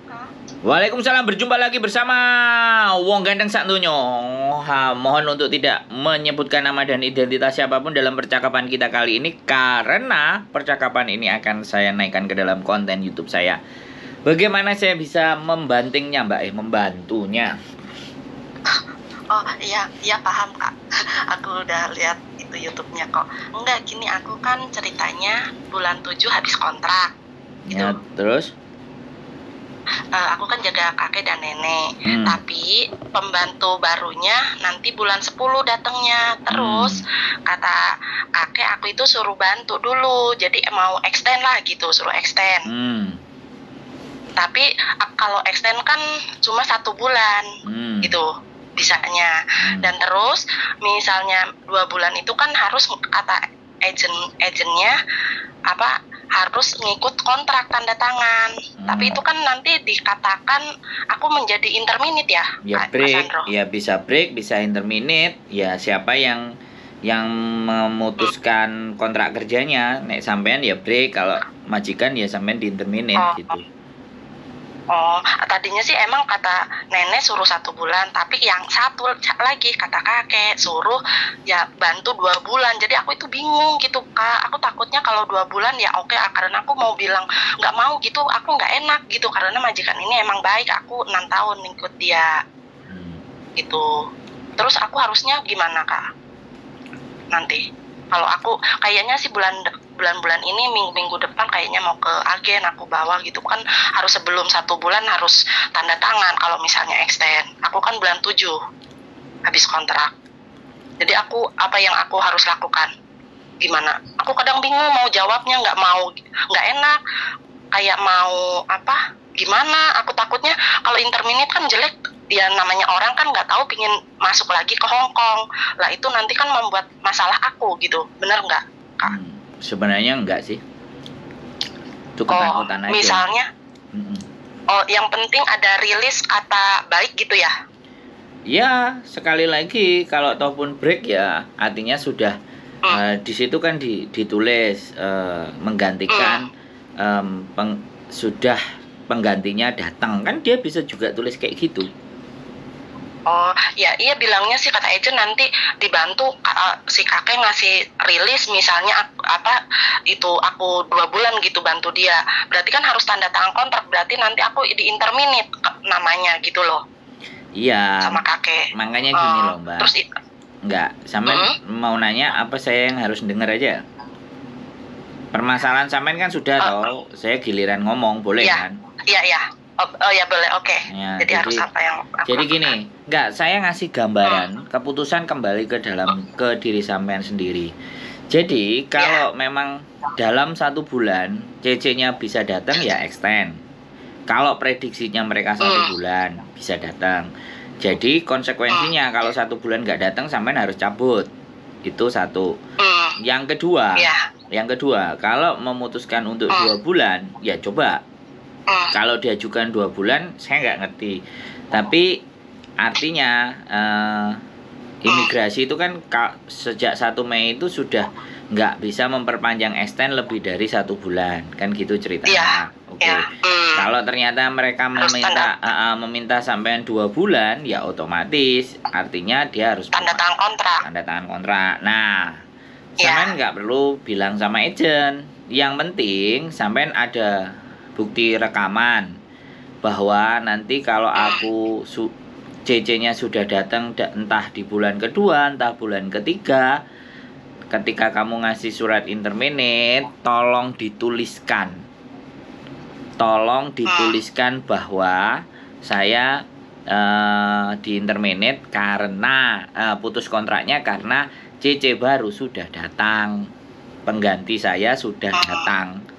Kak. Waalaikumsalam, berjumpa lagi bersama Wong Gandeng Sak Donya. Mohon untuk tidak menyebutkan nama dan identitas siapapun dalam percakapan kita kali ini karena percakapan ini akan saya naikkan ke dalam konten YouTube saya. Bagaimana saya bisa membantingnya, Mbak? Membantunya. Oh iya, iya paham Kak. Aku udah lihat itu YouTube-nya kok. Enggak, gini aku kan ceritanya bulan 7 habis kontrak. Gitu. Ya, terus? Aku kan jaga kakek dan nenek. Tapi pembantu barunya nanti bulan 10 datangnya. Terus kata kakek aku itu suruh bantu dulu. Jadi mau extend lah gitu, suruh extend. Tapi kalau extend kan cuma 1 bulan gitu bisanya. Dan terus misalnya 2 bulan itu kan harus kata agennya apa harus ngikut kontrak tanda tangan. Tapi itu kan nanti dikatakan aku menjadi interminate ya. Ya break, ya bisa break, bisa interminate. Ya siapa yang memutuskan kontrak kerjanya, nek sampean ya break, kalau majikan ya sampean di interminate gitu. Oh, tadinya sih emang kata nenek suruh 1 bulan, tapi yang satu lagi kata kakek suruh ya bantu 2 bulan. Jadi aku itu bingung gitu Kak. Aku takutnya kalau 2 bulan ya oke, karena aku mau bilang nggak mau gitu, aku nggak enak gitu karena majikan ini emang baik. Aku 6 tahun ikut dia, gitu. Terus aku harusnya gimana Kak? Nanti kalau aku kayaknya sih bulan-bulan ini minggu depan kayaknya mau ke agen aku bawa gitu kan, harus sebelum 1 bulan harus tanda tangan kalau misalnya extend. Aku kan bulan 7 habis kontrak. Jadi aku apa yang aku harus lakukan? Gimana? Aku kadang bingung mau jawabnya, nggak enak. Kayak mau apa? Gimana? Aku takutnya kalau interminate kan jelek. Dia namanya orang kan nggak tahu pingin masuk lagi ke Hong Kong. Lah itu nanti kan membuat masalah aku gitu. Bener nggak Kak? Sebenarnya enggak sih. Itu ketakutan aja. Misalnya, yang penting ada rilis kata baik gitu ya? Ya, sekali lagi kalau ataupun break ya artinya sudah di situ kan ditulis menggantikan sudah penggantinya datang, kan dia bisa juga tulis kayak gitu. Oh ya, iya bilangnya sih kata agent nanti dibantu si kakek ngasih rilis misalnya itu aku 2 bulan gitu bantu dia. Berarti kan harus tanda tangan kontrak, berarti nanti aku di interminate namanya gitu loh. Iya. Sama kakek. Makanya gini loh Mbak. Terus enggak, sampean mau nanya apa saya yang harus dengar aja? Permasalahan sampean kan sudah tahu, saya giliran ngomong boleh iya, kan? Iya. Oh ya boleh, oke. Ya, jadi harus apa yang aku jadi lakukan? Gini, enggak, saya ngasih gambaran, keputusan kembali ke diri sampean sendiri. Jadi kalau memang dalam 1 bulan CC-nya bisa datang ya extend. Kalau prediksinya mereka 1 bulan bisa datang. Jadi konsekuensinya kalau 1 bulan nggak datang sampean harus cabut. Itu 1. Yang kedua, kalau memutuskan untuk 2 bulan ya coba. Kalau diajukan 2 bulan saya nggak ngerti. Tapi artinya imigrasi itu kan sejak 1 Mei itu sudah nggak bisa memperpanjang extend lebih dari 1 bulan, kan gitu ceritanya. Oke. Kalau ternyata mereka meminta sampai 2 bulan, ya otomatis artinya dia harus tanda tangan kontrak. Nah, sampean nggak perlu bilang sama agent. Yang penting sampean ada bukti rekaman bahwa nanti kalau aku CC-nya sudah datang entah di bulan kedua, entah bulan ketiga, ketika kamu ngasih surat interminate, tolong dituliskan bahwa saya di interminate karena putus kontraknya karena CC baru sudah datang, pengganti saya sudah datang.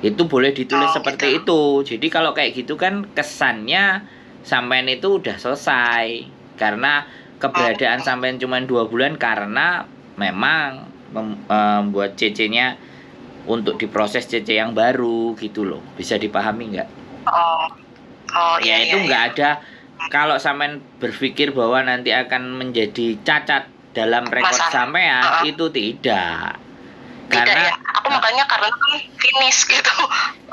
Itu boleh ditulis seperti itu. Jadi kalau kayak gitu kan kesannya sampean itu udah selesai, karena keberadaan sampean cuma 2 bulan karena memang membuat CC-nya untuk diproses CC yang baru gitu loh. Bisa dipahami nggak? Ya itu nggak ada. Kalau sampean berpikir bahwa nanti akan menjadi cacat dalam rekor sampean, itu tidak. Tidak Karena ya, aku makanya karena kan finish gitu,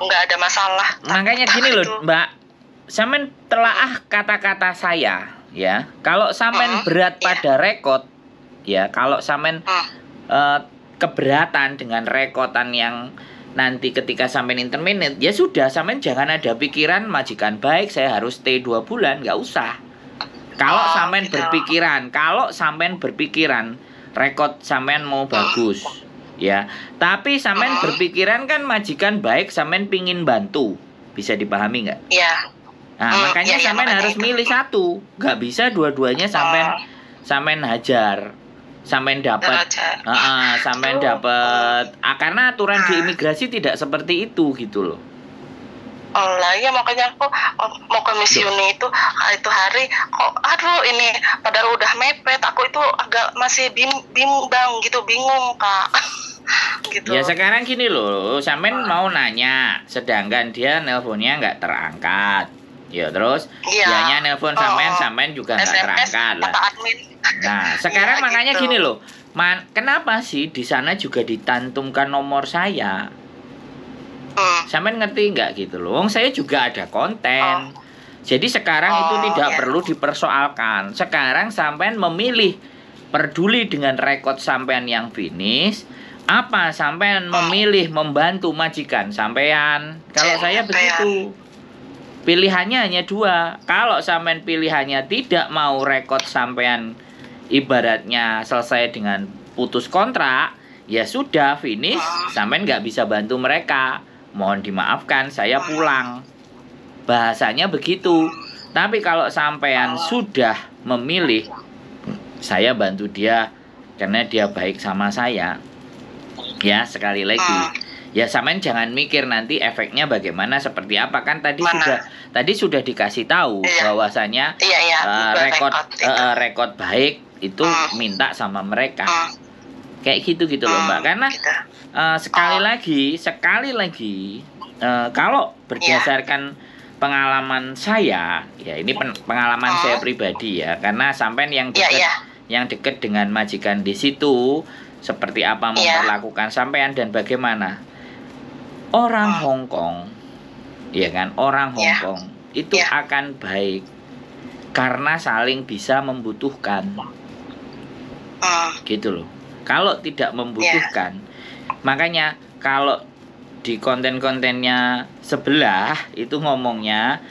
nggak ada masalah. makanya gini Itu. loh, Mbak. Sampean telaah kata-kata saya, ya. Kalau sampean berat Iya. pada rekod, ya. Kalau sampean keberatan dengan rekotan yang nanti ketika sampean intermediate, ya sudah, sampean jangan ada pikiran majikan baik saya harus stay 2 bulan, nggak usah. Kalau sampean gitu. berpikiran rekod sampean mau bagus, ya. Tapi sampean berpikiran kan majikan baik, sampean pingin bantu, bisa dipahami nggak? Iya. Nah, makanya iya, sampean makanya harus itu. milih satu, nggak bisa dua-duanya sampean hajar, sampean dapat, sampean dapat. Karena aturan di imigrasi tidak seperti itu gitu loh. Oh lah ya, makanya aku mau ke Miss Uni itu hari kok aduh ini padahal udah mepet, aku itu agak masih bimbang gitu, bingung Kak. Gitu. Ya sekarang gini loh, sampean mau nanya, sedangkan dia nelponnya nggak terangkat. Ya terus dianya nelpon sampean juga nggak terangkat lah. Nah sekarang ya, makanya gitu. gini loh, kenapa sih di sana juga ditantumkan nomor saya? Sampean ngerti nggak gitu loh? Wong saya juga ada konten. Jadi sekarang itu tidak perlu dipersoalkan. Sekarang sampean memilih peduli dengan rekod sampean yang finish, apa sampean memilih membantu majikan sampean? Kalau saya begitu. Pilihannya hanya 2. Kalau sampean pilihannya tidak mau rekod sampean ibaratnya selesai dengan putus kontrak, ya sudah finish, sampean nggak bisa bantu mereka. Mohon dimaafkan, saya pulang. Bahasanya begitu. Tapi kalau sampean sudah memilih, saya bantu dia karena dia baik sama saya. Ya, sekali lagi. Ya sampean jangan mikir nanti efeknya bagaimana, seperti apa, kan tadi sudah dikasih tahu bahwasanya rekod baik itu minta sama mereka. Kayak gitu loh Mbak. Karena sekali lagi kalau berdasarkan pengalaman saya, ya ini pengalaman saya pribadi ya, karena sampean yang dekat dengan majikan di situ seperti apa memperlakukan sampean dan bagaimana. Orang Hong Kong, ya kan, orang Hong Kong itu akan baik karena saling bisa membutuhkan, gitu loh. Kalau tidak membutuhkan, makanya kalau di konten-kontennya sebelah itu ngomongnya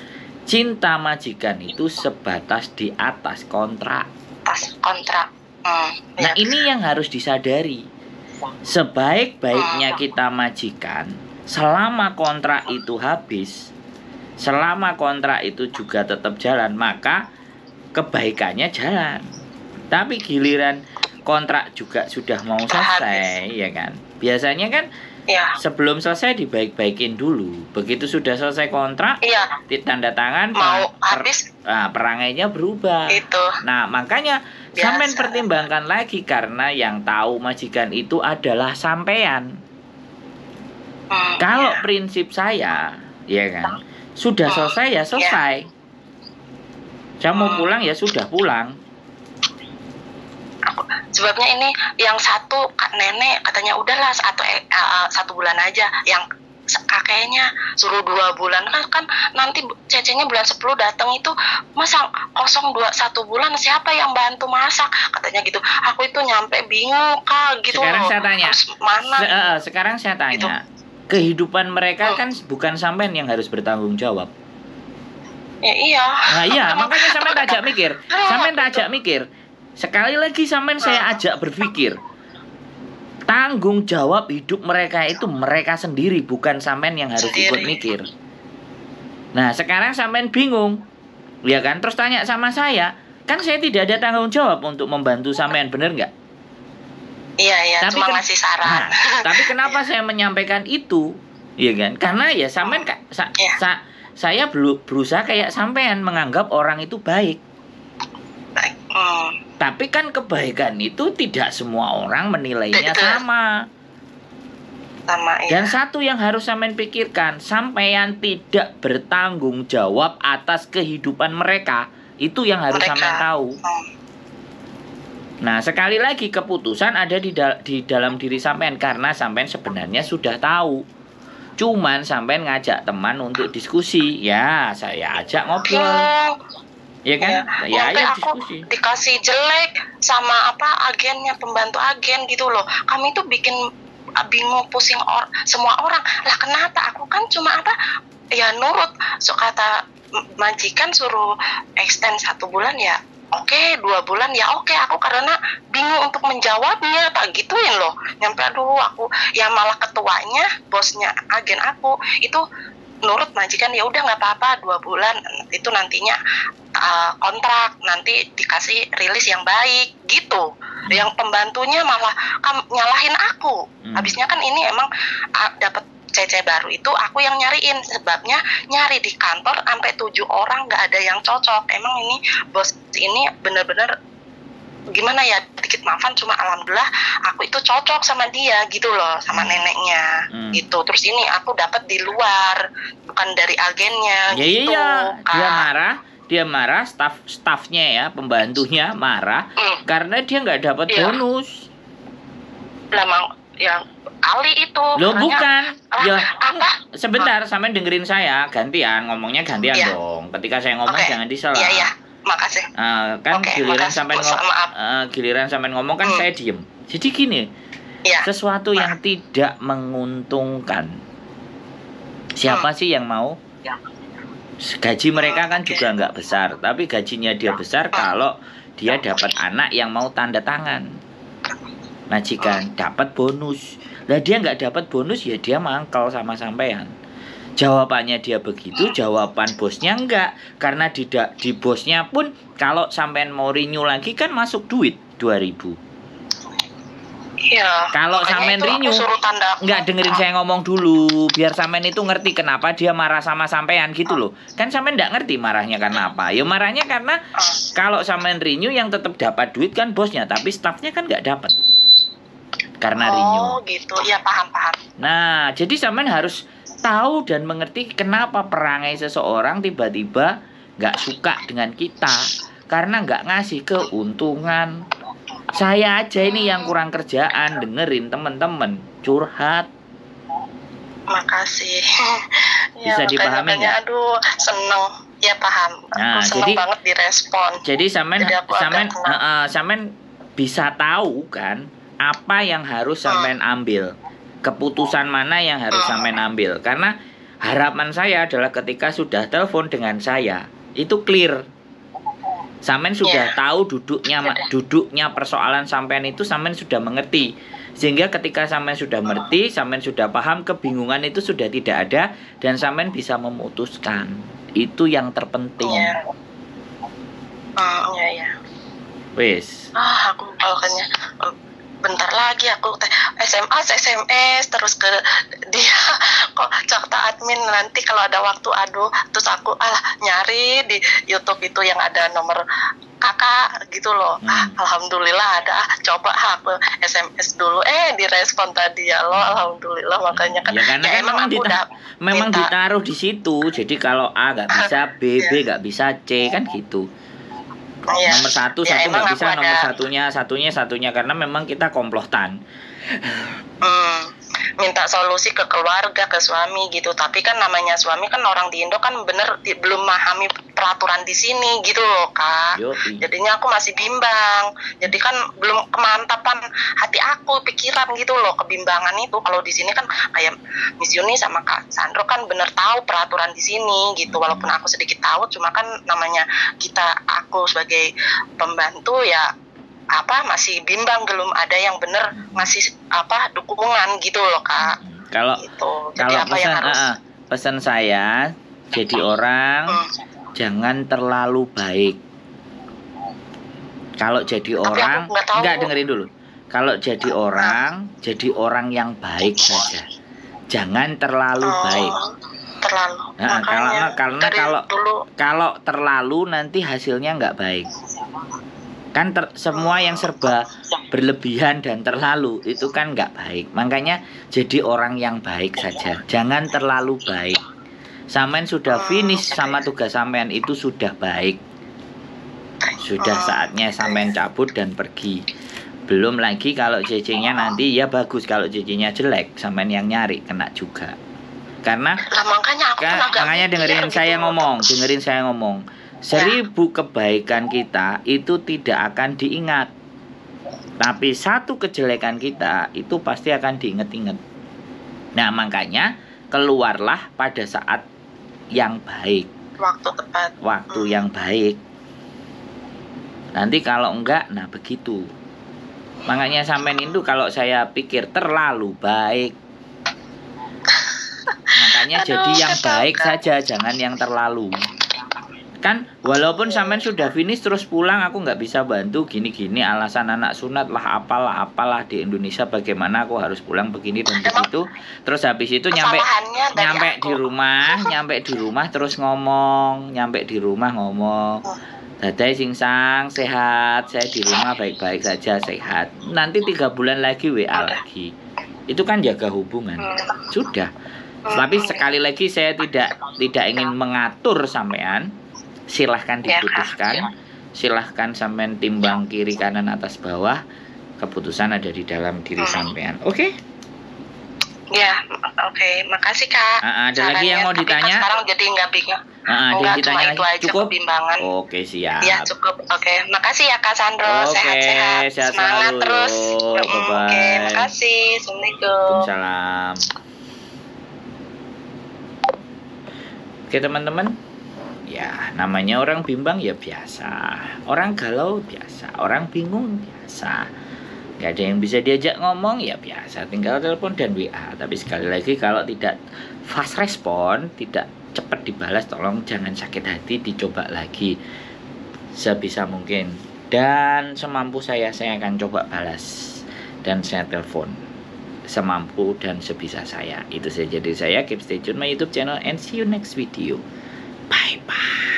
cinta majikan itu sebatas di atas kontrak. Nah ini yang harus disadari. Sebaik-baiknya kita majikan, selama kontrak itu habis, selama kontrak itu juga tetap jalan, maka kebaikannya jalan. Tapi giliran kontrak juga sudah mau selesai, ya kan? Biasanya kan sebelum selesai dibaik-baikin dulu. Begitu sudah selesai kontrak, ditanda tangan, perangainya berubah. Nah, makanya sampean pertimbangkan lagi, karena yang tahu majikan itu adalah sampean. Kalau prinsip saya, ya kan, sudah selesai ya selesai. Saya mau pulang ya sudah pulang. Sebabnya ini yang satu nenek katanya udahlah atau 1 bulan aja, yang kakeknya suruh 2 bulan, kan nanti cecenya bulan 10 datang itu masa kosong 1 bulan, siapa yang bantu masak katanya gitu. Aku itu nyampe bingung Kak gitu. Sekarang saya tanya, sekarang saya tanya, gitu. Kehidupan mereka kan bukan sampean yang harus bertanggung jawab. Ya iya. Nah iya, makanya sampean tak ajak mikir. Sekali lagi sampean saya ajak berpikir. Tanggung jawab hidup mereka itu mereka sendiri, bukan sampean yang harus ikut mikir. Nah, sekarang sampean bingung. Ya kan? Terus tanya sama saya, kan saya tidak ada tanggung jawab untuk membantu sampean, bener nggak? Iya, tapi cuma ngasih saran. Tapi kenapa saya menyampaikan itu? Ya kan? Karena ya sampean saya berusaha kayak sampean menganggap orang itu baik. Tapi kan kebaikan itu tidak semua orang menilainya sama. Dan satu yang harus sampean pikirkan, sampean tidak bertanggung jawab atas kehidupan mereka. Itu yang harus sampean tahu. Nah, sekali lagi keputusan ada di dalam diri sampean karena sampean sebenarnya sudah tahu. Cuman sampean ngajak teman untuk diskusi. Ya, saya ajak ngobrol. Ya kan? Ya, Sampai ayo aku diskusi. dikasih jelek sama agennya, pembantu agen gitu loh. Kami tuh bikin bingung, pusing semua orang. Lah kenapa? Aku kan cuma ya nurut. Kata majikan suruh extend 1 bulan ya. Oke, 2 bulan ya oke. Aku karena bingung untuk menjawabnya, tak gituin loh. Nyampe aku ya malah ketuanya, bosnya agen aku itu nurut majikan, ya udah nggak apa-apa 2 bulan itu nantinya kontrak, nanti dikasih rilis yang baik gitu. Yang pembantunya malah nyalahin aku. Habisnya kan ini emang dapat CC baru itu aku yang nyariin, sebabnya nyari di kantor sampai 7 orang nggak ada yang cocok. Emang ini bos ini bener-bener gimana ya, dikit maafan, cuma alhamdulillah aku itu cocok sama dia gitu loh, sama neneknya gitu. Terus ini aku dapat di luar, bukan dari agennya ya, gitu. Iya, dia marah, staffnya ya, pembantunya marah karena dia nggak dapat bonus. Lah ya Ali itu. Loh bukan. Ya apa? Sebentar, sampean dengerin saya, gantian ngomongnya dong. Ketika saya ngomong jangan disela. Iya. Makasih. Kan giliran sampean ngomong kan saya diem. Jadi gini. Sesuatu yang tidak menguntungkan. Siapa sih yang mau? Gaji mereka kan juga nggak besar, tapi gajinya dia besar kalau dia dapat anak yang mau tanda tangan. Majikan dapat bonus. Lah dia nggak dapat bonus ya dia mangkel sama sampean. Jawabannya dia begitu, jawaban bosnya enggak. Karena di bosnya pun kalau sampean mau renew lagi kan masuk duit 2.000. Iya. Kalau sampean renew, enggak, dengerin saya ngomong dulu, biar sampean itu ngerti kenapa dia marah sama sampean gitu loh. Kan sampean enggak ngerti marahnya karena apa. Ya marahnya karena kalau sampean renew yang tetap dapat duit kan bosnya, tapi staffnya kan enggak dapat. Karena renew. Oh gitu, ya paham. Nah, jadi sampean harus tahu dan mengerti kenapa perangai seseorang tiba-tiba nggak suka dengan kita karena nggak ngasih keuntungan. Saya aja ini yang kurang kerjaan dengerin temen-temen curhat. Makasih. Bisa dipahami nggak? Aduh, seneng. Ya paham. Nah, aku seneng banget direspon. Jadi sampean bisa tahu kan apa yang harus sampean ambil, keputusan mana yang harus sampean ambil. Karena harapan saya adalah ketika sudah telepon dengan saya itu clear, sampean sudah tahu duduknya persoalan sampean itu, sampean sudah mengerti, sehingga ketika sampean sudah mengerti, sampean sudah paham, kebingungan itu sudah tidak ada dan sampean bisa memutuskan. Itu yang terpenting. Wis. Aku kayaknya bentar lagi aku SMS terus ke dia, kok cakta admin nanti kalau ada waktu. Terus aku nyari di YouTube itu yang ada nomor kakak gitu loh. Alhamdulillah ada. Coba aku SMS dulu, direspon tadi ya lo, alhamdulillah. Makanya kan ya, karena kan memang ditaruh di situ. Jadi kalau A nggak bisa, B nggak bisa, C kan gitu. Nomor satu nggak bisa, nomor satunya karena memang kita komplotan. Minta solusi ke keluarga, ke suami gitu. Tapi kan namanya suami kan orang di Indo kan belum memahami peraturan di sini gitu loh Kak. Jadinya aku masih bimbang. Jadi kan belum kemantapan hati aku, pikiran gitu loh, kebimbangan itu. Kalau di sini kan kayak Miss Yuni sama Kak Sandro kan bener tahu peraturan di sini gitu. Walaupun aku sedikit tahu, cuma kan namanya aku sebagai pembantu ya masih bimbang, belum ada yang bener ngasih dukungan gitu loh Kak. Kalau gitu. Jadi pesan saya jadi orang jangan terlalu baik. Kalau jadi orang enggak, dengerin dulu. Kalau jadi orang yang baik saja. Jangan terlalu baik. Karena kalau terlalu nanti hasilnya enggak baik. Kan semua yang serba berlebihan dan terlalu itu kan nggak baik. Makanya jadi orang yang baik saja, jangan terlalu baik. Sampean sudah finish sama tugas sampean itu sudah baik. Sudah saatnya sampean cabut dan pergi. Belum lagi kalau CC-nya nanti ya bagus, kalau CC-nya jelek sampean yang nyari kena juga. Karena Lah makanya aku pun agak makanya mikir dengerin gitu saya loh. ngomong, dengerin saya ngomong. 1000 kebaikan kita itu tidak akan diingat. Tapi satu kejelekan kita itu pasti akan diinget-inget. Nah, makanya keluarlah pada saat yang baik, Waktu tepat. waktu yang baik. Nanti kalau enggak, nah begitu. Makanya sampean itu kalau saya pikir terlalu baik. Makanya Aduh, jadi yang kesel, baik Kak. saja, jangan yang terlalu. Kan walaupun sampean sudah finish terus pulang, aku nggak bisa bantu gini-gini, alasan anak sunat lah apalah di Indonesia bagaimana aku harus pulang begini dan begitu. Terus habis itu nyampe Kesalahannya dari di aku. rumah terus ngomong, Dadai singsang sehat, saya di rumah baik-baik saja sehat. Nanti 3 bulan lagi WA lagi. Itu kan jaga hubungan. Sudah. Tapi sekali lagi saya tidak ingin mengatur sampean. Silahkan diputuskan. Silahkan sampean timbang kiri kanan atas bawah. Keputusan ada di dalam diri sampean. Oke? Ya, oke. Makasih, Kak. Ada lagi yang mau Tapi kan ditanya? sekarang jadi nggak bingung. Ada yang Enggak, ditanya cuma lagi? itu aja Cukup? kebimbangan. Oke, siap. Ya, cukup. Oke. Makasih ya, Kak Sandro. Oke, Sehat-sehat. sehat Semangat selalu. terus. Bye-bye. Oke, makasih. Assalamualaikum. Waalaikumsalam. Oke teman-teman, ya namanya orang bimbang ya biasa, orang galau biasa, orang bingung biasa. Gak ada yang bisa diajak ngomong ya biasa, tinggal telepon dan WA. Tapi sekali lagi kalau tidak fast respon, tidak cepat dibalas, tolong jangan sakit hati, dicoba lagi sebisa mungkin. Dan semampu saya akan coba balas dan saya telepon semampu dan sebisa saya. Itu saja dari saya. Keep stay tune my YouTube channel and see you next video. Bye bye.